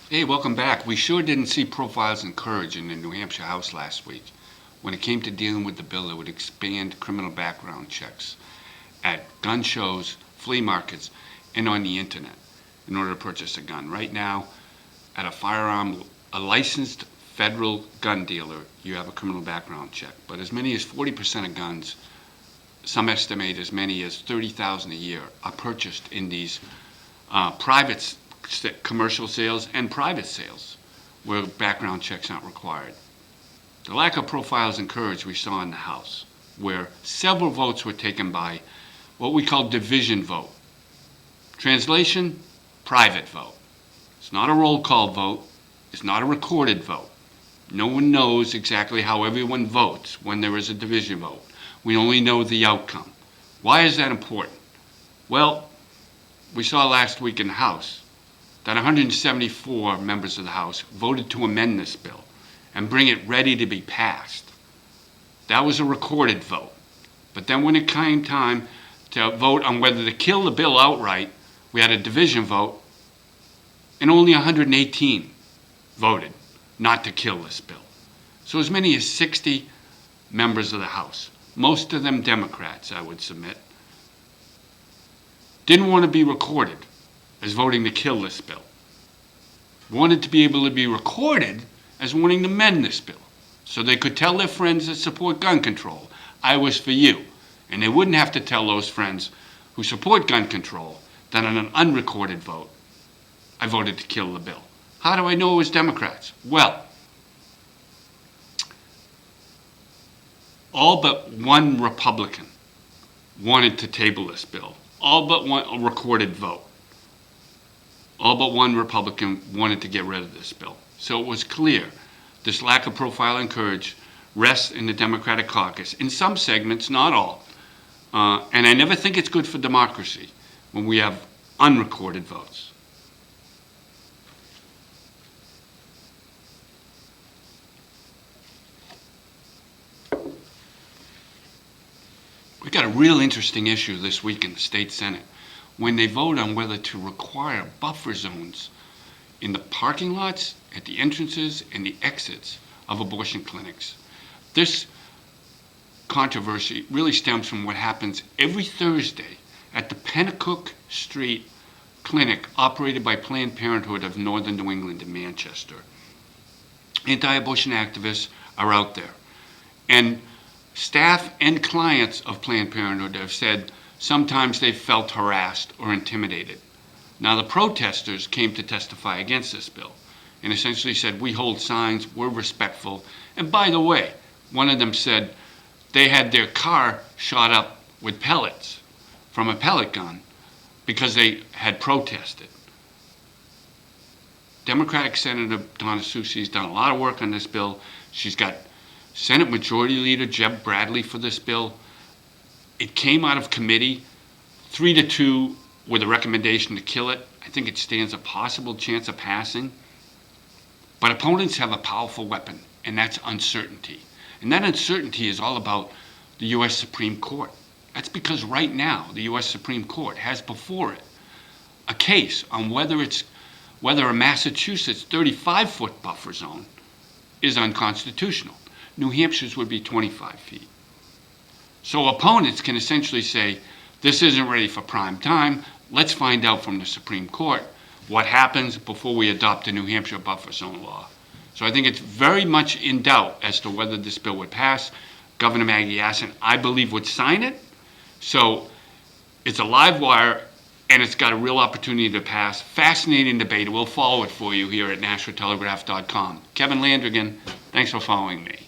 Hey, welcome back. We sure didn't see profiles in courage in the New Hampshire House last week when it came to dealing with the bill that would expand criminal background checks at gun shows, flea markets, and on the internet in order to purchase a gun. Right now, at a licensed federal gun dealer, you have a criminal background check. But as many as 40% of guns, some estimate as many as 30,000 a year, are purchased in these private commercial sales and private sales where background checks aren't required. The lack of profiles in courage we saw in the House, where several votes were taken by what we call division vote. Translation, private vote. It's not a roll call vote. It's not a recorded vote. No one knows exactly how everyone votes when there is a division vote. We only know the outcome. Why is that important? Well, we saw last week in the House that 174 members of the House voted to amend this bill and bring it ready to be passed. That was a recorded vote. But then when it came time to vote on whether to kill the bill outright, we had a division vote, and only 118 voted not to kill this bill. So as many as 60 members of the House, most of them Democrats, I would submit, didn't want to be recorded as voting to kill this bill. Wanted to be able to be recorded as wanting to amend this bill so they could tell their friends that support gun control, I was for you. And they wouldn't have to tell those friends who support gun control that on an unrecorded vote, I voted to kill the bill. How do I know it was Democrats? Well, all but one Republican wanted to table this bill. All but one, a recorded vote. All but one Republican wanted to get rid of this bill. So it was clear this lack of profile and courage rests in the Democratic caucus. In some segments, not all. And I never think it's good for democracy when we have unrecorded votes. We got a real interesting issue this week in the state Senate when they vote on whether to require buffer zones in the parking lots, at the entrances, and the exits of abortion clinics. This controversy really stems from what happens every Thursday at the Pennacook Street Clinic operated by Planned Parenthood of Northern New England in Manchester. Anti-abortion activists are out there. And staff and clients of Planned Parenthood have said sometimes they've felt harassed or intimidated. Now, the protesters came to testify against this bill and essentially said, we hold signs, we're respectful. And by the way, one of them said they had their car shot up with pellets from a pellet gun because they had protested. Democratic Senator Donna Soucy's done a lot of work on this bill. She's got Senate Majority Leader Jeb Bradley for this bill. It came out of committee 3-2 with a recommendation to kill it. I think it stands a possible chance of passing. But opponents have a powerful weapon, and that's uncertainty. And that uncertainty is all about the U.S. Supreme Court. That's because right now the U.S. Supreme Court has before it a case on whether a Massachusetts 35-foot buffer zone is unconstitutional. New Hampshire's would be 25 feet. So opponents can essentially say, this isn't ready for prime time. Let's find out from the Supreme Court what happens before we adopt a New Hampshire buffer zone law. So I think it's very much in doubt as to whether this bill would pass. Governor Maggie Hassan, I believe, would sign it. So it's a live wire, and it's got a real opportunity to pass. Fascinating debate. We'll follow it for you here at NashuaTelegraph.com. Kevin Landrigan, thanks for following me.